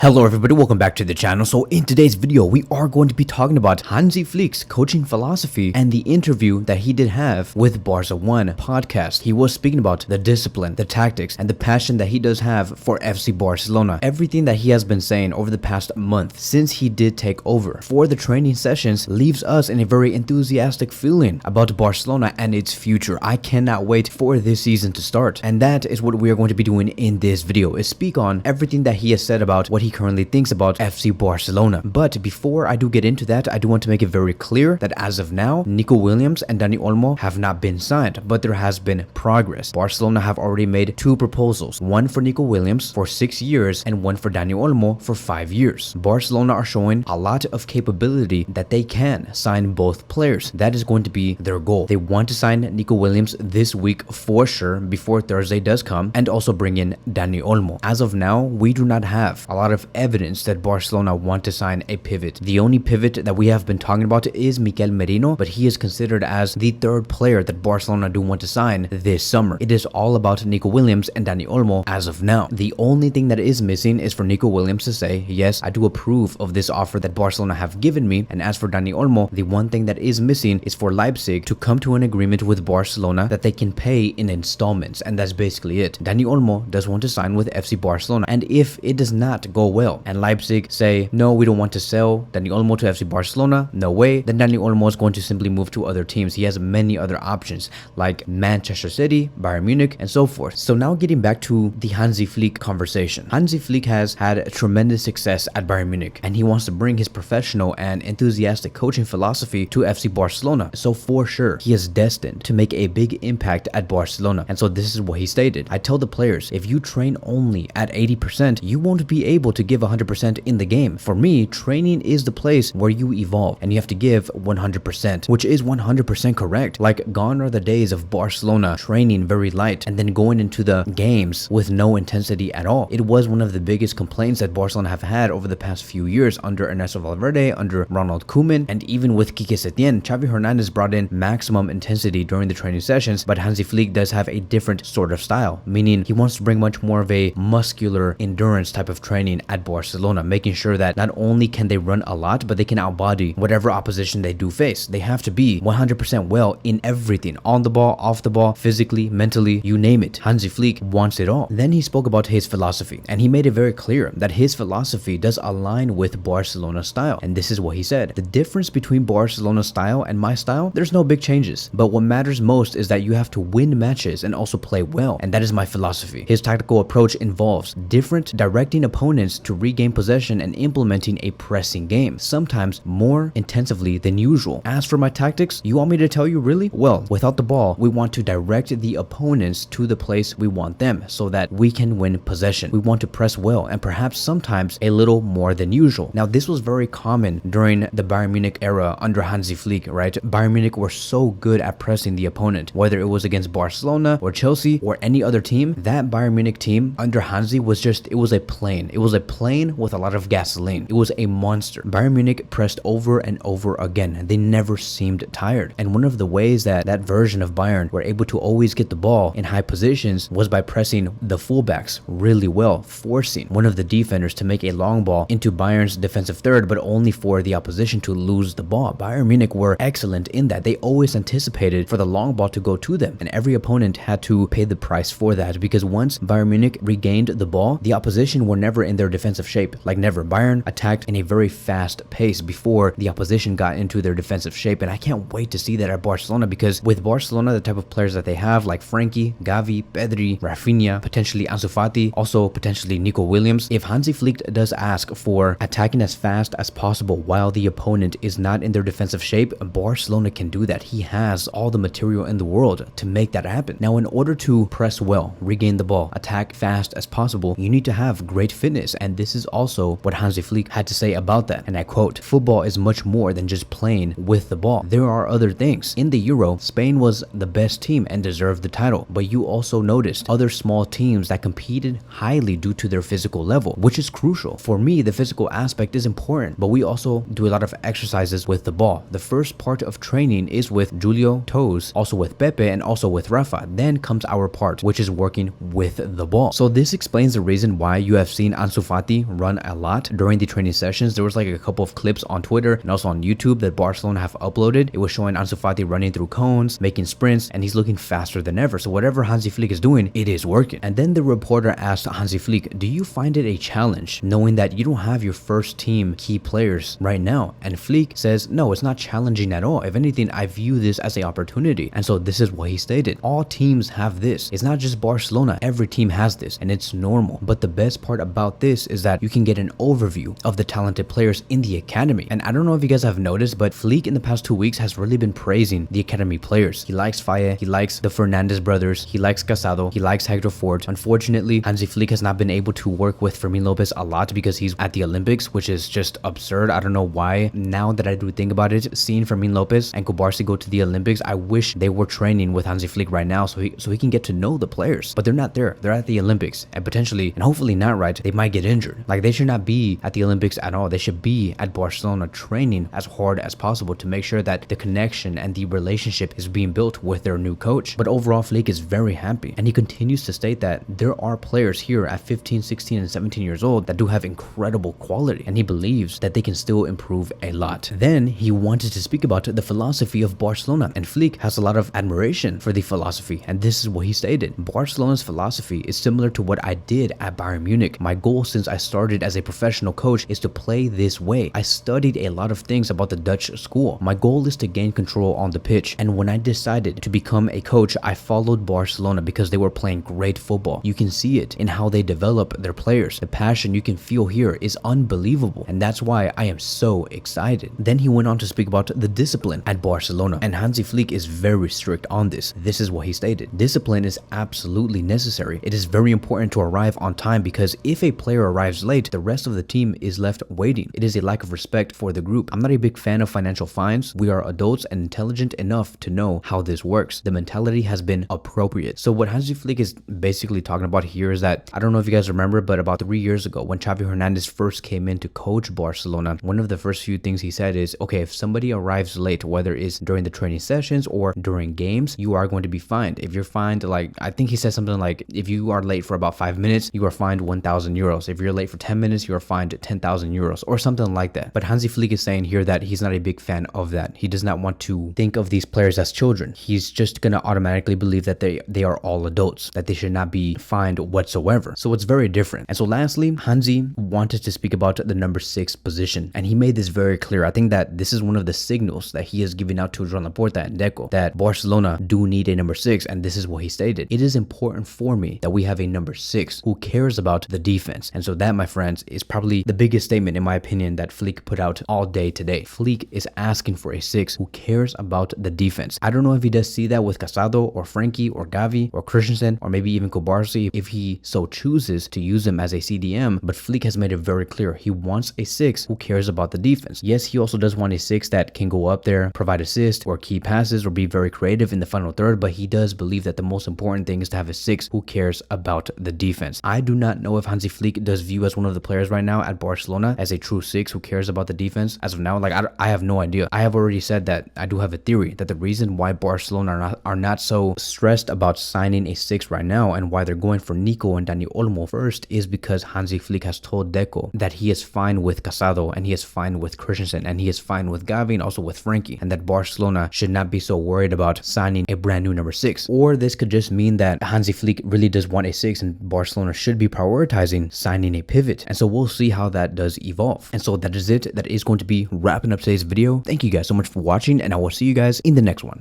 Hello everybody, welcome back to the channel. So in today's video, we are going to be talking about Hansi Flick's coaching philosophy and the interview that he did have with Barca 1 podcast. He was speaking about the discipline, the tactics, and the passion that he does have for FC Barcelona. Everything that he has been saying over the past month since he did take over for the training sessions leaves us in a very enthusiastic feeling about Barcelona and its future. I cannot wait for this season to start. And that is what we are going to be doing in this video, is speak on everything that he has said about what he currently thinks about FC Barcelona. But before I do get into that, I do want to make it very clear that as of now, Nico Williams and Dani Olmo have not been signed, but there has been progress. Barcelona have already made two proposals, one for Nico Williams for 6 years and one for Dani Olmo for 5 years. Barcelona are showing a lot of capability that they can sign both players. That is going to be their goal. They want to sign Nico Williams this week for sure, before Thursday does come, and also bring in Dani Olmo. As of now, we do not have a lot of evidence that Barcelona want to sign a pivot. The only pivot that we have been talking about is Mikel Merino, but he is considered as the third player that Barcelona do want to sign this summer. It is all about Nico Williams and Dani Olmo as of now. The only thing that is missing is for Nico Williams to say, yes, I do approve of this offer that Barcelona have given me. And as for Dani Olmo, the one thing that is missing is for Leipzig to come to an agreement with Barcelona that they can pay in installments, and that's basically it. Dani Olmo does want to sign with FC Barcelona, and if it does not go well and Leipzig say, no, we don't want to sell Dani Olmo to FC Barcelona, no way, then Dani Olmo is going to simply move to other teams. He has many other options like Manchester City, Bayern Munich, and so forth. So now getting back to the Hansi Flick conversation. Hansi Flick has had tremendous success at Bayern Munich, and he wants to bring his professional and enthusiastic coaching philosophy to FC Barcelona. So for sure, he is destined to make a big impact at Barcelona. And so this is what he stated. I tell the players, if you train only at 80%, you won't be able to give 100% in the game. For me, training is the place where you evolve, and you have to give 100%, which is 100% correct. Like, gone are the days of Barcelona training very light and then going into the games with no intensity at all. It was one of the biggest complaints that Barcelona have had over the past few years under Ernesto Valverde, under Ronald Koeman, and even with Quique Setién. Xavi Hernandez brought in maximum intensity during the training sessions, but Hansi Flick does have a different sort of style, meaning he wants to bring much more of a muscular endurance type of training at Barcelona, making sure that not only can they run a lot, but they can outbody whatever opposition they do face. They have to be 100% well in everything, on the ball, off the ball, physically, mentally, you name it. Hansi Flick wants it all. Then he spoke about his philosophy, and he made it very clear that his philosophy does align with Barcelona's style. And this is what he said: the difference between Barcelona's style and my style, there's no big changes, but what matters most is that you have to win matches and also play well, and that is my philosophy. His tactical approach involves different directing opponents to regain possession and implementing a pressing game, sometimes more intensively than usual. As for my tactics, you want me to tell you really? Well, without the ball, we want to direct the opponents to the place we want them so that we can win possession. We want to press well, and perhaps sometimes a little more than usual. Now, this was very common during the Bayern Munich era under Hansi Flick, right? Bayern Munich were so good at pressing the opponent, whether it was against Barcelona or Chelsea or any other team. That Bayern Munich team under Hansi was just, it was a plane. It was a plane with a lot of gasoline. It was a monster. Bayern Munich pressed over and over again. They never seemed tired. And one of the ways that that version of Bayern were able to always get the ball in high positions was by pressing the fullbacks really well, forcing one of the defenders to make a long ball into Bayern's defensive third, but only for the opposition to lose the ball. Bayern Munich were excellent in that. They always anticipated for the long ball to go to them, and every opponent had to pay the price for that, because once Bayern Munich regained the ball, the opposition were never in their defensive shape. Like, never. Bayern attacked in a very fast pace before the opposition got into their defensive shape, and I can't wait to see that at Barcelona, because with Barcelona, the type of players that they have, like Frankie, Gavi, Pedri, Rafinha, potentially Ansu Fati, also potentially Nico Williams, if Hansi Flick does ask for attacking as fast as possible while the opponent is not in their defensive shape, Barcelona can do that. He has all the material in the world to make that happen. Now, in order to press well, regain the ball, attack fast as possible, you need to have great fitness, and this is also what Hansi Flick had to say about that. And I quote, "Football is much more than just playing with the ball. There are other things. In the Euro, Spain was the best team and deserved the title, but you also noticed other small teams that competed highly due to their physical level, which is crucial. For me, the physical aspect is important, but we also do a lot of exercises with the ball. The first part of training is with Julio, Toes, also with Pepe, and also with Rafa. Then comes our part, which is working with the ball." So this explains the reason why you have seen Ansu Fati run a lot during the training sessions. There was like a couple of clips on Twitter and also on YouTube that Barcelona have uploaded. It was showing Hansi Fati running through cones, making sprints, and he's looking faster than ever. So whatever Hansi Flick is doing, it is working. And then the reporter asked Hansi Flick, do you find it a challenge knowing that you don't have your first team key players right now? And Flick says, no, it's not challenging at all. If anything, I view this as an opportunity. And so this is what he stated. All teams have this. It's not just Barcelona. Every team has this, and it's normal. But the best part about this is that you can get an overview of the talented players in the academy. And I don't know if you guys have noticed, but Flick in the past 2 weeks has really been praising the academy players. He likes Faye, he likes the Fernandez brothers, he likes Casado, he likes Hector Fort. Unfortunately, Hansi Flick has not been able to work with Fermin Lopez a lot because he's at the Olympics, which is just absurd. I don't know why. Now that I do think about it, seeing Fermin Lopez and Kubarsi go to the Olympics, I wish they were training with Hansi Flick right now so he can get to know the players. But they're not there. They're at the Olympics, and potentially, and hopefully not, right, they might get injured. Like, they should not be at the Olympics at all. They should be at Barcelona training as hard as possible to make sure that the connection and the relationship is being built with their new coach. But overall, Flick is very happy, and he continues to state that there are players here at 15, 16, and 17 years old that do have incredible quality, and he believes that they can still improve a lot. Then he wanted to speak about the philosophy of Barcelona, and Flick has a lot of admiration for the philosophy, and this is what he stated. Barcelona's philosophy is similar to what I did at Bayern Munich. My goal since I started as a professional coach is to play this way. I studied a lot of things about the Dutch school. My goal is to gain control on the pitch, and when I decided to become a coach, I followed Barcelona because they were playing great football. You can see it in how they develop their players. The passion you can feel here is unbelievable, and that's why I am so excited. Then he went on to speak about the discipline at Barcelona, and Hansi Flick is very strict on this. This is what he stated. Discipline is absolutely necessary. It is very important to arrive on time because if a player arrives late, the rest of the team is left waiting. It is a lack of respect for the group. I'm not a big fan of financial fines. We are adults and intelligent enough to know how this works. The mentality has been appropriate. So what Hansi Flick is basically talking about here is that, I don't know if you guys remember, but about 3 years ago when Xavi Hernandez first came in to coach Barcelona, one of the first few things he said is, okay, if somebody arrives late, whether it's during the training sessions or during games, you are going to be fined. If you're fined, like, I think he said something like, if you are late for about 5 minutes, you are fined 1,000 euros. If you're late for 10 minutes, you are fined 10,000 euros or something like that. But Hansi Flick is saying here that he's not a big fan of that. He does not want to think of these players as children. He's just going to automatically believe that they are all adults, that they should not be fined whatsoever. So it's very different. And so lastly, Hansi wanted to speak about the number 6 position, and he made this very clear. I think that this is one of the signals that he is giving out to Joan Laporta and Deco, that Barcelona do need a number 6, and this is what he stated. It is important for me that we have a number 6 who cares about the defense. And so that, my friends, is probably the biggest statement in my opinion that Flick put out all day today. Flick is asking for a 6 who cares about the defense. I don't know if he does see that with Casado or Frankie or Gavi or Christensen or maybe even Kubarsi if he so chooses to use him as a CDM, but Flick has made it very clear he wants a 6 who cares about the defense. Yes, he also does want a 6 that can go up there, provide assists or key passes or be very creative in the final third, but he does believe that the most important thing is to have a 6 who cares about the defense. I do not know if Hansi Flick does view as one of the players right now at Barcelona as a true 6 who cares about the defense. As of now, like, I have no idea. I have already said that I do have a theory that the reason why Barcelona are not so stressed about signing a 6 right now and why they're going for Nico and Dani Olmo first is because Hansi Flick has told Deco that he is fine with Casado and he is fine with Christensen and he is fine with Gavi and also with Frankie, and that Barcelona should not be so worried about signing a brand new number 6. Or this could just mean that Hansi Flick really does want a 6 and Barcelona should be prioritizing signing a pivot. And so we'll see how that does evolve. And so that is it. That is going to be wrapping up today's video. Thank you guys so much for watching, and I will see you guys in the next one.